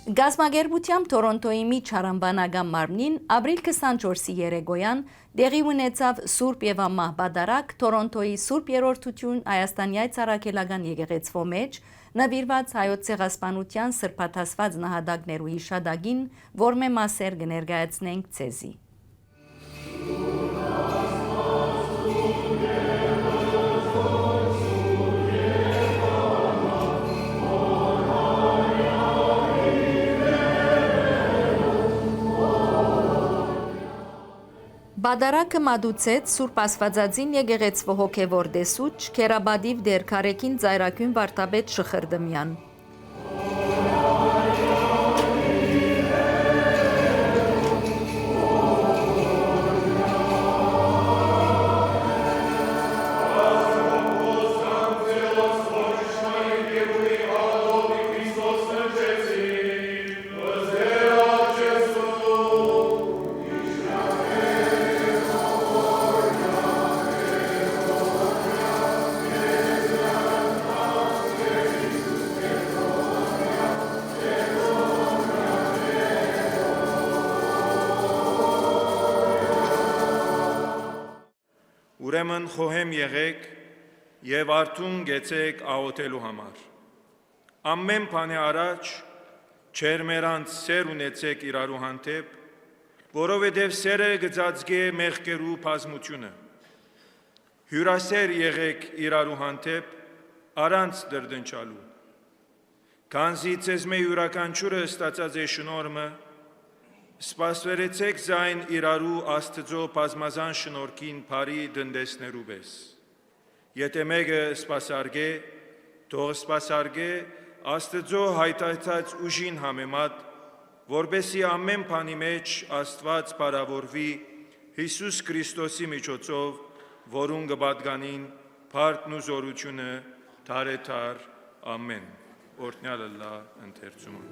Գազագերբությամբ Թորոնտոյի միջարամբանական մարմնին ապրիլ 24-ի երեկոյան տեղի ունեցավ Սուրբ եւ Ամահ Բադարակ Թորոնտոյի Սուրբ Երրորդություն Հայաստանի Այցարաքելական եկեղեցվո մեջ նվիրված հայոց ցեղասպանության սրբաթասված նահատակներու հիշադակին, որ մե մասեր կներկայացնենք ցեզի։ Բադարակը մատուցեց Սուրբ Աստվածածին եկեղեցվո հոգևոր դեսուչ Քերաբադիվ դեր Քարեքին Ծայրակյուն Վարդապետ Շխրդմյան։ Ուրեմն խոհեմ եղեք եւ արթուն գեցեք աղոթելու համար։ Ամեն բանի առաջ չերմերանց սեր ունեցեք իրարու հանդեպ, որովհետև սերը գծածկե մեղքերու բազմությունը։ Հյուրասեր եղեք իրարու հանդեպ առանց դրդնչալու։ Քանզի ցեզմե յուրաքանչյուրը ստացած է շնորհը, սպասվերեցեք զայն իրարու Աստծո բազմազան շնորհքին բարի դնդեսներու պես։ Եթե մեկը սպասարկե, թող սպասարկե Աստծո հայտարարած ուժին համեմատ, որբեսի ամեն բանի մեջ Աստված բարավորվի Հիսուս Քրիստոսի միջոցով, որուն կպատկանին փառքն ու զորությունը թարեթար ամեն։ Օրհնյալ ըլլա ընթերցումը։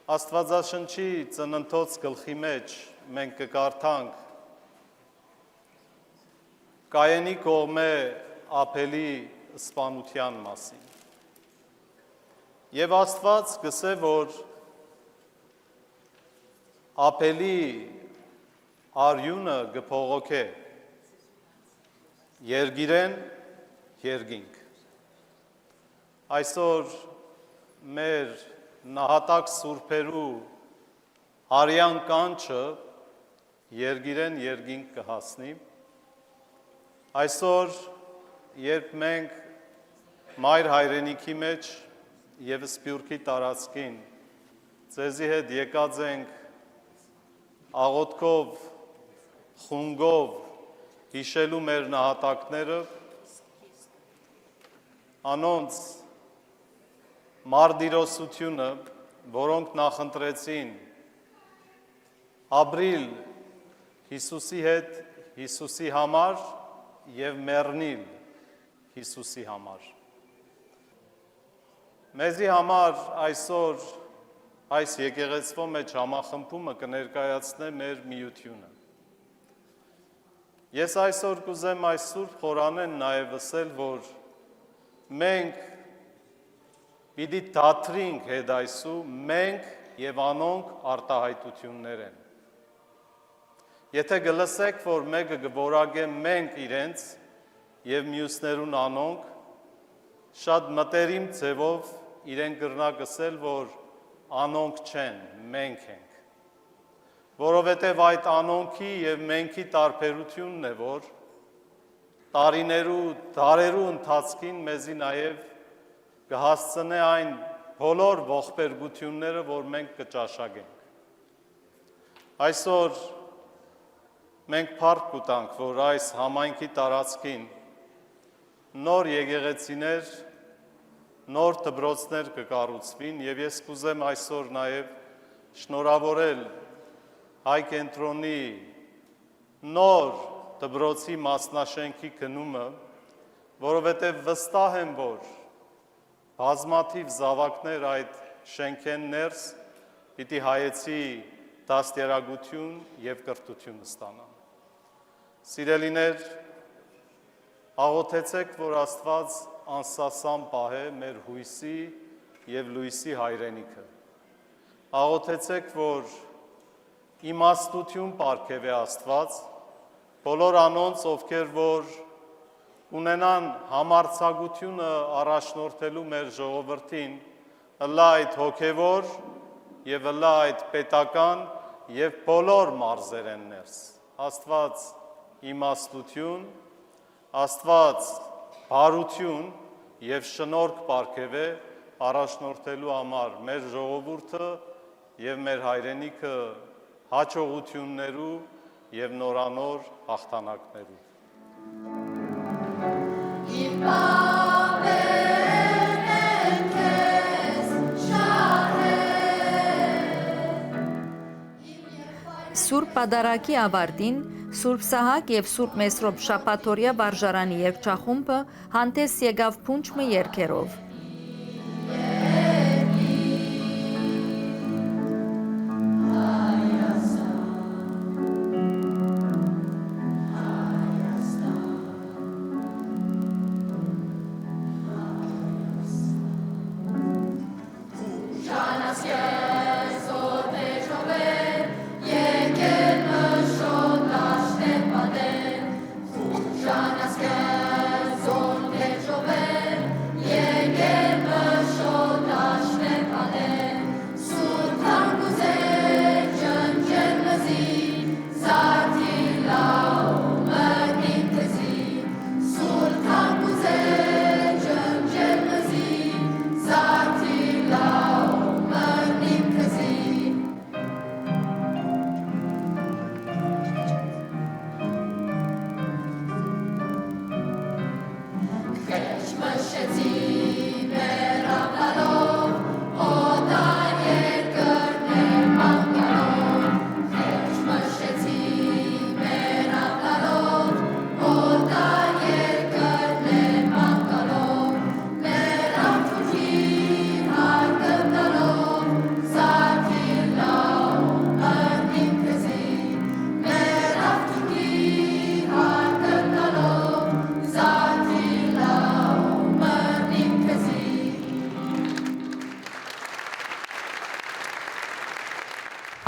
Աստվածաշնչի ծննդոց գլխի մեջ մենք կկարդանք Կայենի կողմէ Աբելի սպանության մասին։ Եվ Աստված գսե, որ Աբելի արյունը գփողոքե երգիրեն երգինք։ Այսօր մեր նահատակ սուրբերու արյան կանչը երգիրեն երգինք կհասնի։ Այսօր, երբ մենք մայր հայրենիքի մեջ և սպյուրքի տարածքին ձեզի հետ եկած ենք աղոթքով, խունգով հիշելու մեր նահատակները, անոնց մարդիրոսությունը, որոնք նախընտրեցին ապրիլ Հիսուսի հետ, Հիսուսի համար եւ մեռնել Հիսուսի համար։ Մեզի համար այսօր այս եկեղեցվո մեջ համախմբումը կներկայացնե մեր միությունը։ Ես այսօր կուզեմ այս Սուրբ Խորանեն նաև ասել, որ մենք պիտի դադրինք հետայսու, մենք եւ անոնք արտահայտություններ են։ Եթե գլսեք, որ մեկը գորագե մենք իրենց եւ մյուսներուն անոնք, շատ մտերիմ ձևով իրեն կրնակ ասել, որ անոնք չեն, մենք ենք։ Որովհետև այդ անոնքի եւ մենքի տարբերությունն է, որ տարիներու, դարերու ընթացքին մեզի նաեւ կհասցնե այն բոլոր ողբերգությունները, որ մենք կճաշակենք։ Այսօր մենք փառք կտանք, որ այս համայնքի տարածքին նոր եկեղեցիներ, նոր դպրոցներ կկառուցվին եւ ես կուզեմ այսօր նաեւ շնորհավորել հայ կենտրոնի նոր դպրոցի մասնաշենքի գնումը, որովհետեւ վստահ եմ, որ բազմաթիվ զավակներ այդ շենքեն ներս պիտի հայեցի դաստիարակություն եւ կրթություն ստանան։ Սիրելիներ, աղոթեցեք, որ Աստված անսասան պահե մեր հույսի եւ լույսի հայրենիքը։ Աղոթեցեք, որ իմաստություն պարգևե Աստված բոլոր անոնց, ովքեր որ ունենան համարձակությունը առաջնորդելու մեր ժողովրդին, ըլլա այդ հոգևոր եւ ըլլա այդ պետական եւ բոլոր մարզերեն ներս։ Աստված իմաստություն, Աստված բարություն եւ շնորհք պարգևե առաջնորդելու համար մեր ժողովուրդը եւ մեր հայրենիքը հաջողություններու եւ նորանոր հաղթանակներու։ Սուրբ Պատարագի ավարտին Սուրբ Սահակ եւ Սուրբ Մեսրոպ Շաբաթօրյա վարժարանի երգչախումբը հանդես եկավ փունջմը երգերով։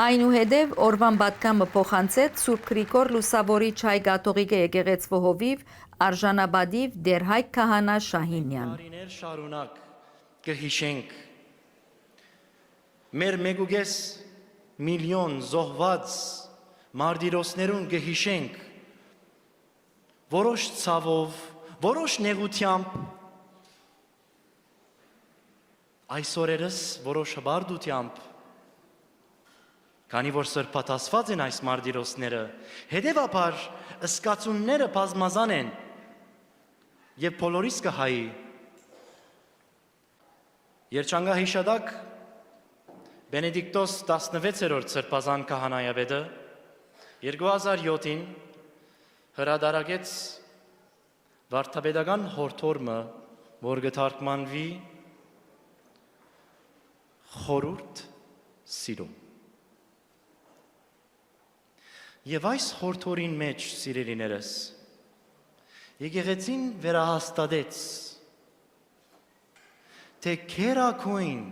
Այնուհետև օրվան պատգամը փոխանցեց Սուրբ Գրիգոր Լուսավորիչ հայ կաթողիկե եկեղեցվո հովիվ արժանապատիվ Դեր Հայկ Քահանա Շահինյան։ Տարիներ շարունակ կհիշենք մեր մեգուգես միլիոն զոհված մարտիրոսներուն կհիշենք որոշ ցավով, որոշ նեղությամբ այսօրերս որոշ հբարդությամբ Քանի որ սրբատասված են այս մարտիրոսները, հետևաբար ըսկացունները բազմազան են եւ բոլորիս կհայի։ Երջանկահիշադակ Բենեդիկտոս 16-րդ սրբազան քահանայապետը 2007-ին հրադարագեց վարդապետական հորդորմը, որ կթարգմանվի խորհուրդ սիրո։ Եվ այս հորդորին մեջ, սիրելիներս, եկեղեցին վերահաստատեց, թե քերակույն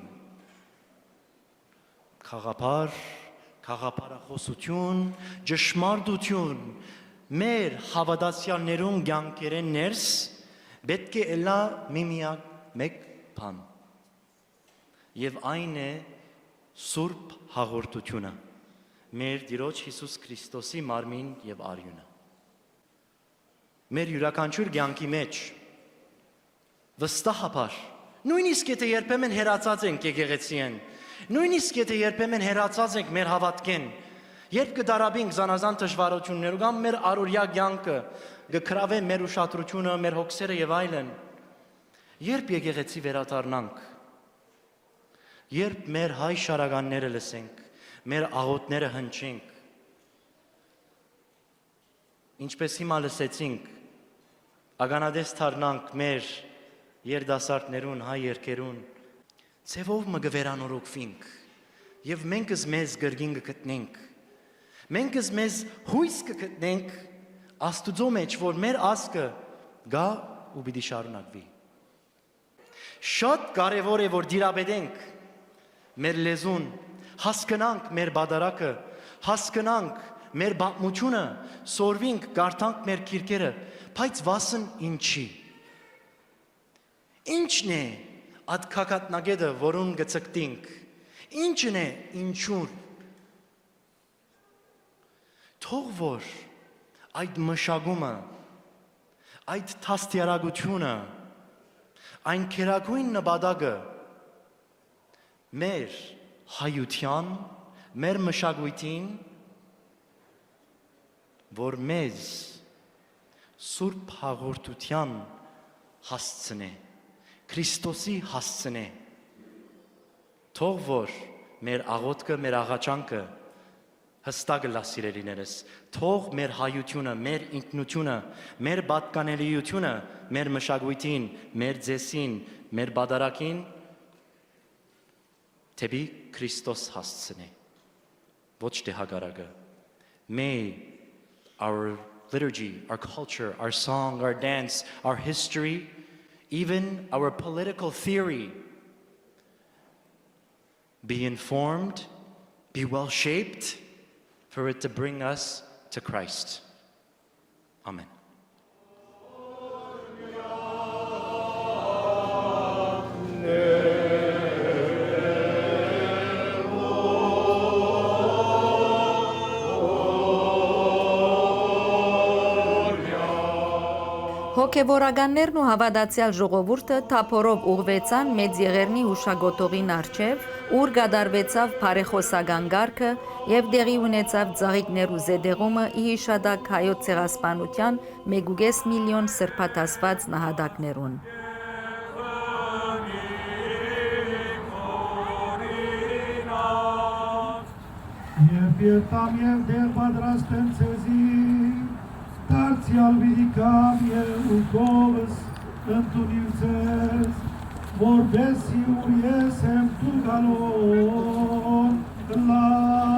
խաղապարախոսություն, ճշմարտություն մեր հավատացյալներուն կյանքերեն ներս պետք է ելա միմիակ մեկ բան։ Եվ այն է սուրբ հաղորդությունը, մեր Տիրոջ Հիսուս Քրիստոսի մարմին եւ արյունը։ Մեր յուրաքանչյուր կյանքի մեջ վստահաբար, նույնիսկ եթե երբեմն հերացած ենք եկեղեցին, նույնիսկ եթե երբեմն հերացած ենք մեր հավատքեն, երբ կդարաբենք զանազան դժվարություններով կամ մեր առօրյա կյանքը կքրավե մեր ուշադրությունը, մեր հոգսերը եւ այլն, երբ եկեղեցի վերադառնանք, երբ մեր հայ շարականները լսենք, մեր աղոթները հնչենք, ինչպես հիմա լսեցինք, ականադես դառնանք մեր երդասարտներուն, հայ երգերուն, ցևով մը գվերանորոգվենք եւ մենք մեզ գրգին կգտնենք, մենք մեզ հույս կգտնենք Աստուծո մեջ, որ մեր ազգը գա ու պիտի շարունակվի։ Շատ կարևոր է, որ դիրապետենք մեր լեզուն, հասկանանք մեր բادرակը, հասկանանք մեր պատմությունը, սորվենք, կարդանք մեր քիրքերը, բայց վասն ինչի։ Ինչն է այդ քակատնագետը, որուն գծկտինք, ինչն է ինչուն։ Թող որ այդ մշակումը, այդ թաստիարակությունը, այն քերակույն նպատակը մեր հայության, մեր մշակույթին, որ մեզ սուրբ հաղորդության հասցնե, Քրիստոսի հասցնե, թող որ մեր աղոթքը, մեր աղաչանքը հստակ լա սիրելիներս, թող մեր հայությունը, մեր ինքնությունը, մեր պատկանելիությունը, մեր մշակույթին, մեր ձեսին, մեր բادرակին թեպի Քրիստոս հասցնե, ոչ թե հակառակը։ May our liturgy, our culture, our song, our dance, our history, even our political theory be informed, be well shaped, for it to bring us to Christ. Amen. Հոգևորականներն ու հավատացյալ ժողովուրդը թափորով ուղղվեցան Մեծ Եղեռնի հուշագոտողին առջև, ուր կատարվեցավ բարեխոսական գարքը եւ դեղի ունեցավ ծաղիկներու զեդեղումը ի հիշադակ հայոց ցեղասպանության 1.5 միլիոն սրբատասված նահատակներուն։ Երբամ եւ դեր պատրաստեն ցեզի Դարձյալ վիդիկամ և ու գովս ընդունիվ ձեզ, որբեսի ուր ես եմ դու գալոն լավ